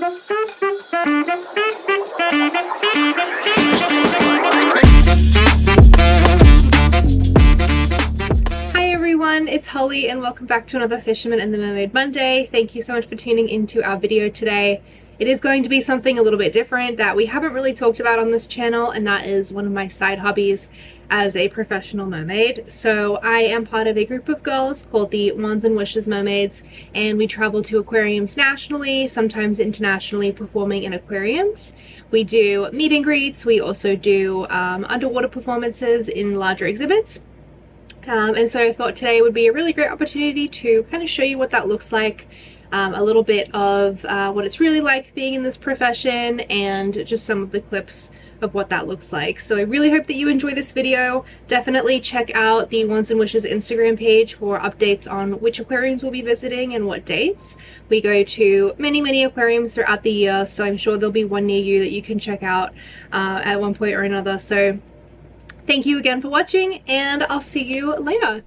Hi everyone, it's Holly and welcome back to another Fisherman and the Mermaid Monday. Thank you so much for tuning into our video today. It is going to be something a little bit different that we haven't really talked about on this channel, and that is one of my side hobbies as a professional mermaid. So I am part of a group of girls called the Wands and Wishes Mermaids, and we travel to aquariums nationally, sometimes internationally, performing in aquariums. We do meet and greets. We also do underwater performances in larger exhibits. And so I thought today would be a really great opportunity to kind of show you what that looks like, a little bit of what it's really like being in this profession, and just some of the clips of what that looks like. So I really hope that you enjoy this video. Definitely check out the Wands and Wishes Instagram page for updates on which aquariums we'll be visiting and what dates. We go to many aquariums throughout the year, so I'm sure there'll be one near you that you can check out at one point or another. So thank you again for watching, and I'll see you later.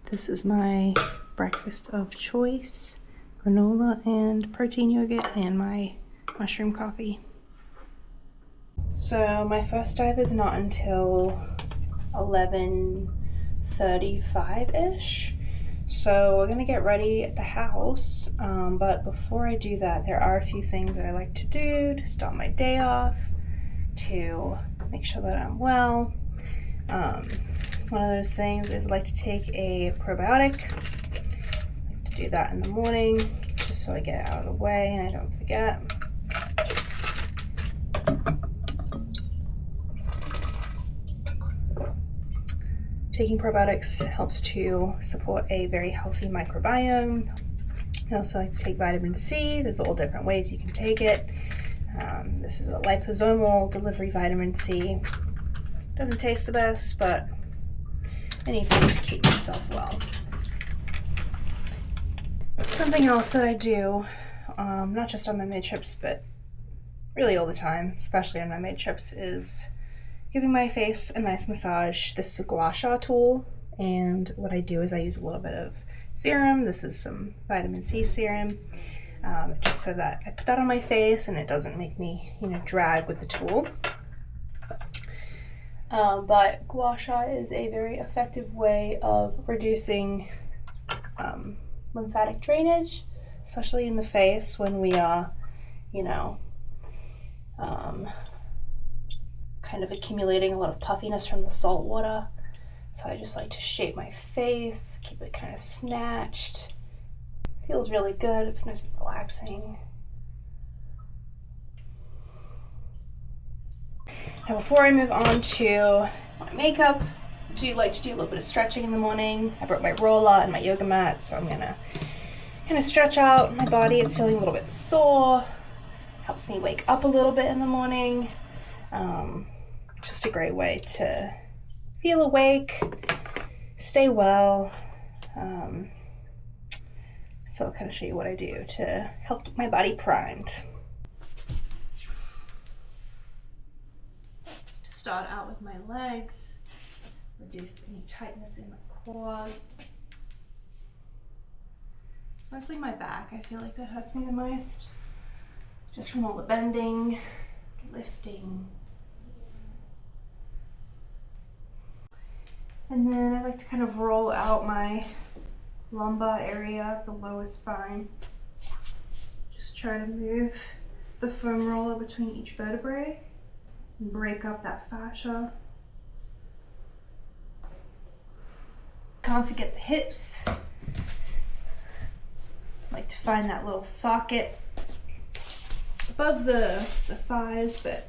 This is my breakfast of choice: granola and protein yogurt and my mushroom coffee. So my first dive is not until 11:35-ish. So we're gonna get ready at the house, but before I do that, there are a few things that I like to do to start my day off, to make sure that I'm well. One of those things is I like to take a probiotic. I like to do that in the morning, just so I get it out of the way and I don't forget. Taking probiotics helps to support a very healthy microbiome. I also like to take vitamin C. There's all different ways you can take it. This is a liposomal delivery vitamin C. Doesn't taste the best, but anything to keep myself well. Something else that I do, not just on my mermaid trips, but really all the time, especially on my mermaid trips, is giving my face a nice massage. This is a gua sha tool, and what I do is I use a little bit of serum. This is some vitamin C serum, just so that I put that on my face and it doesn't make me, drag with the tool. But gua sha is a very effective way of reducing lymphatic drainage, especially in the face when we are, kind of accumulating a lot of puffiness from the salt water. So I just like to shape my face, keep it kind of snatched. Feels really good. It's nice and relaxing. Now before I move on to my makeup, I do like to do a little bit of stretching in the morning. I brought my roller and my yoga mat, so I'm gonna kind of stretch out my body. It's feeling a little bit sore. Helps me wake up a little bit in the morning. Just a great way to feel awake, stay well. So I'll kind of show you what I do to help keep my body primed. Start out with my legs, reduce any tightness in my quads. It's mostly my back, I feel like that hurts me the most, just from all the bending, lifting. And then I like to kind of roll out my lumbar area, the lower spine. Just try to move the foam roller between each vertebrae and break up that fascia. Can't forget the hips. I like to find that little socket above the thighs, but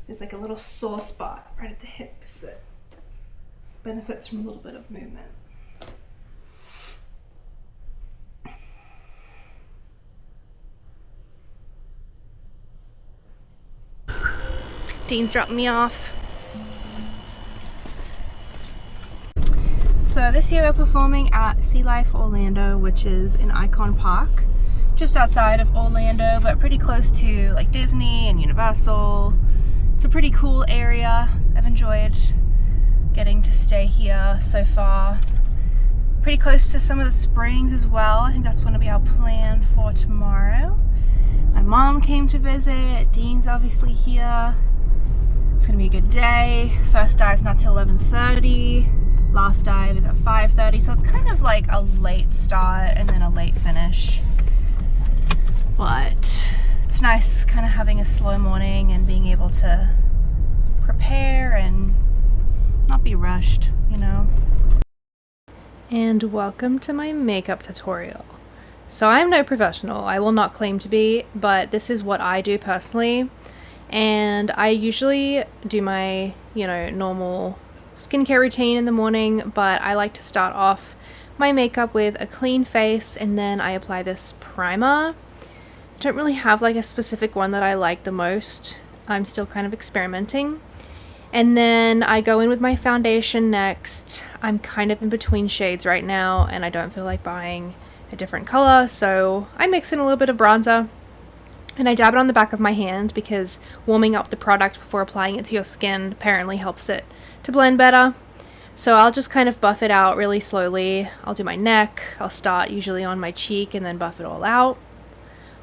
there's like a little sore spot right at the hips that benefits from a little bit of movement. Dean's dropping me off. So this year we're performing at Sea Life Orlando, which is in Icon Park, just outside of Orlando, but pretty close to like Disney and Universal. It's a pretty cool area. I've enjoyed getting to stay here so far. Pretty close to some of the springs as well. I think that's going to be our plan for tomorrow. My mom came to visit. Dean's obviously here. It's going to be a good day. First dive's not till 11:30. Last dive is at 5:30, so it's kind of like a late start and then a late finish. But it's nice kind of having a slow morning and being able to prepare and not be rushed, you know. And welcome to my makeup tutorial. So I'm no professional, I will not claim to be, but this is what I do personally. And I usually do my, normal skincare routine in the morning, but I like to start off my makeup with a clean face and then I apply this primer. I don't really have like a specific one that I like the most. I'm still kind of experimenting. And then I go in with my foundation next. I'm kind of in between shades right now and I don't feel like buying a different color, so I mix in a little bit of bronzer and I dab it on the back of my hand because warming up the product before applying it to your skin apparently helps it to blend better. So I'll just kind of buff it out really slowly. I'll do my neck. I'll start usually on my cheek and then buff it all out.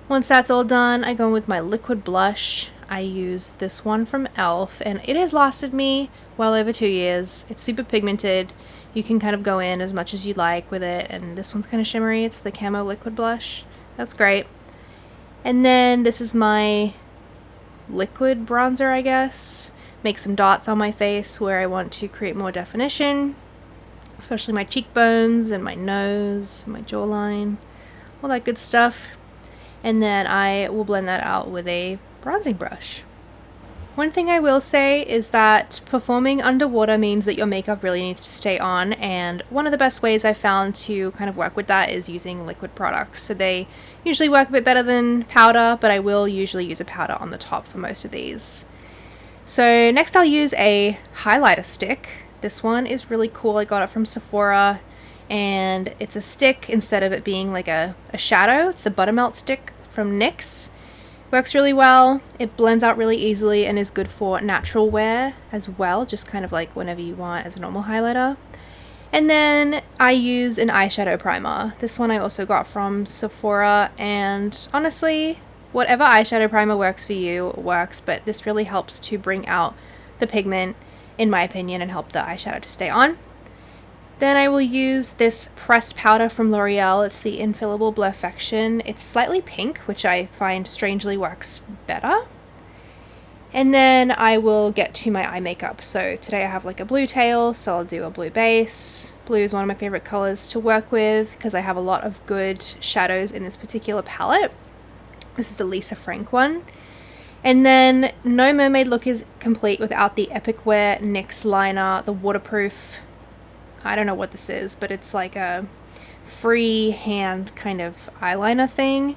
Once that's all done, I go in with my liquid blush. I use this one from e.l.f. and it has lasted me well over 2 years. It's super pigmented. You can kind of go in as much as you like with it, and this one's kind of shimmery. It's the Camo Liquid Blush. That's great. And then this is my liquid bronzer, I guess. Make some dots on my face where I want to create more definition, especially my cheekbones and my nose, my jawline, all that good stuff. And then I will blend that out with a bronzing brush. One thing I will say is that performing underwater means that your makeup really needs to stay on, and one of the best ways I've found to kind of work with that is using liquid products. So they usually work a bit better than powder, but I will usually use a powder on the top for most of these. So next I'll use a highlighter stick. This one is really cool. I got it from Sephora and it's a stick instead of it being like a shadow. It's the Buttermelt stick from NYX. Works really well. It blends out really easily and is good for natural wear as well, just kind of like whenever you want as a normal highlighter. And then I use an eyeshadow primer. This one I also got from Sephora, and honestly, whatever eyeshadow primer works for you works, but this really helps to bring out the pigment, in my opinion, and help the eyeshadow to stay on. Then I will use this pressed powder from L'Oreal. It's the Infallible Blurfection. It's slightly pink, which I find strangely works better. And then I will get to my eye makeup. So today I have like a blue tail, so I'll do a blue base. Blue is one of my favorite colors to work with because I have a lot of good shadows in this particular palette. This is the Lisa Frank one. And then no mermaid look is complete without the Epic Wear NYX liner, the waterproof. I don't know what this is, but it's like a free hand kind of eyeliner thing.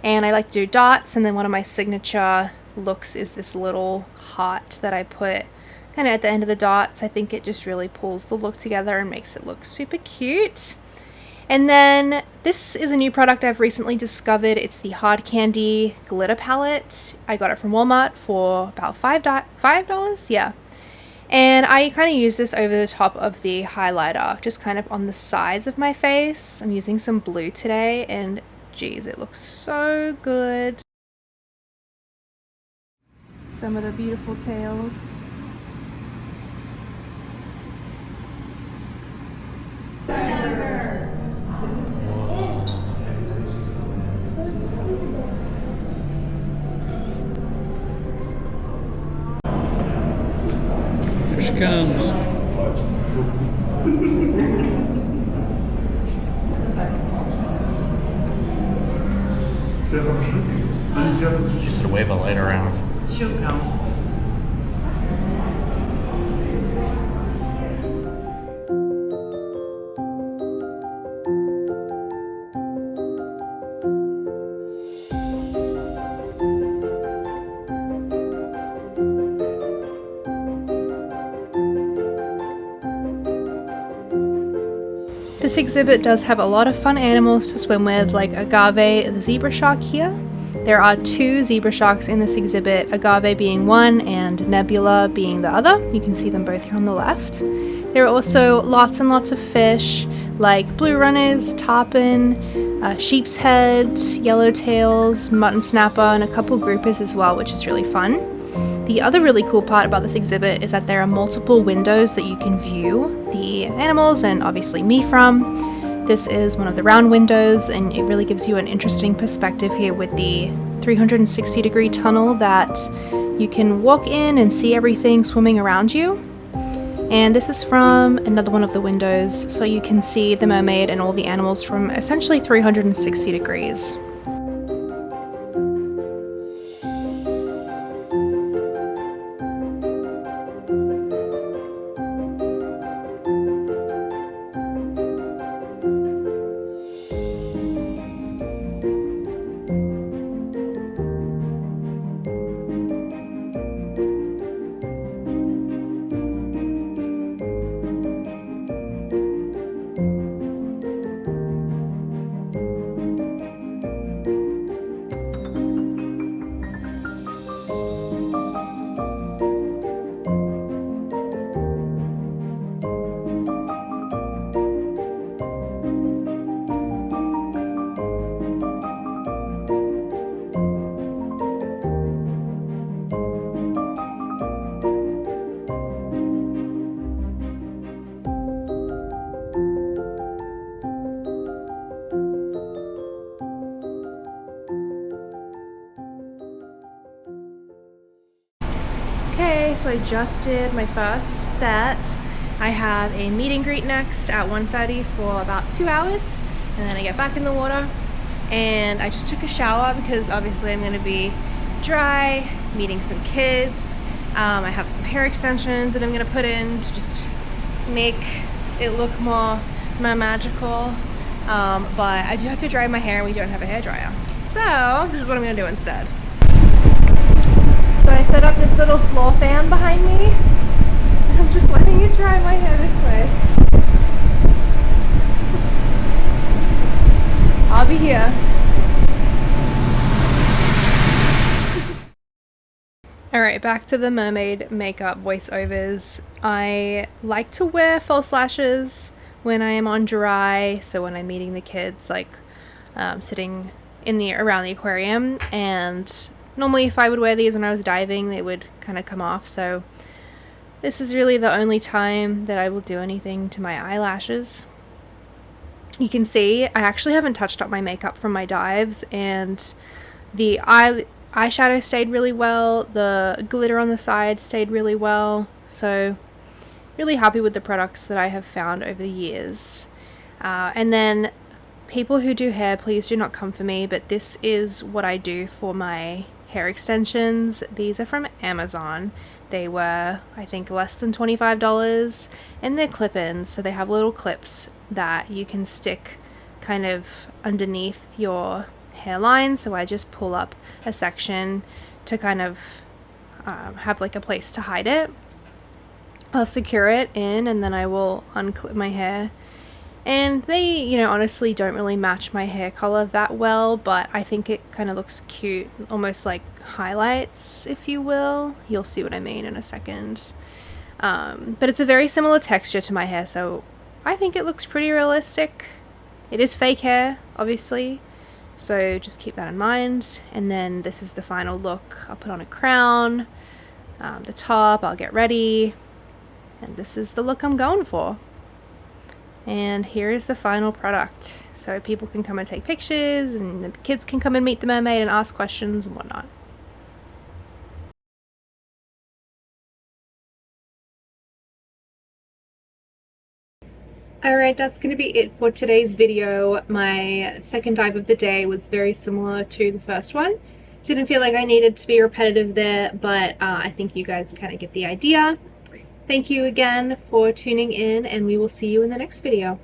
And I like to do dots, and then one of my signature looks is this little heart that I put kind of at the end of the dots. I think it just really pulls the look together and makes it look super cute. And then this is a new product I've recently discovered. It's the Hard Candy Glitter Palette. I got it from Walmart for about $5. Yeah. And I kind of use this over the top of the highlighter, just kind of on the sides of my face. I'm using some blue today, and geez, it looks so good. Some of the beautiful tails. Here she comes. Just to wave a light around. She'll come. This exhibit does have a lot of fun animals to swim with, like Agave the zebra shark here. There are 2 zebra sharks in this exhibit, Agave being one and Nebula being the other. You can see them both here on the left. There are also lots and lots of fish like blue runners, tarpon, sheep's head, yellowtails, mutton snapper, and a couple groupers as well, which is really fun. The other really cool part about this exhibit is that there are multiple windows that you can view the animals and obviously me from. This is one of the round windows, and it really gives you an interesting perspective here with the 360-degree tunnel that you can walk in and see everything swimming around you. And this is from another one of the windows, so you can see the mermaid and all the animals from essentially 360 degrees. Okay, so I just did my first set. I have a meet and greet next at 1:30 for about 2 hours, and then I get back in the water. And I just took a shower because obviously I'm going to be dry, meeting some kids. I have some hair extensions that I'm going to put in to just make it look more magical. But I do have to dry my hair and we don't have a hairdryer. So this is what I'm going to do instead. So I set up this little floor fan behind me. I'm just letting it dry my hair this way. I'll be here. Alright, back to the mermaid makeup voiceovers. I like to wear false lashes when I am on dry, so when I'm meeting the kids, like sitting in around the aquarium, and normally if I would wear these when I was diving, they would kind of come off, so this is really the only time that I will do anything to my eyelashes. You can see I actually haven't touched up my makeup from my dives, and the eyeshadow stayed really well, the glitter on the side stayed really well, so really happy with the products that I have found over the years. And then people who do hair, please do not come for me, but this is what I do for my hair extensions. These are from Amazon. They were, I think, less than $25, and they're clip-ins, so they have little clips that you can stick kind of underneath your hairline. So I just pull up a section to kind of have like a place to hide it. I'll secure it in, and then I will unclip my hair. And they, you know, honestly don't really match my hair color that well, but I think it kind of looks cute, almost like highlights, if you will. You'll see what I mean in a second. But it's a very similar texture to my hair, so I think it looks pretty realistic. It is fake hair, obviously, so just keep that in mind. And then this is the final look. I'll put on a crown, the top, I'll get ready, and this is the look I'm going for. And here is the final product, so people can come and take pictures, and the kids can come and meet the mermaid and ask questions and whatnot. Alright, that's going to be it for today's video. My second dive of the day was very similar to the first one. Didn't feel like I needed to be repetitive there, but I think you guys kind of get the idea. Thank you again for tuning in, and we will see you in the next video.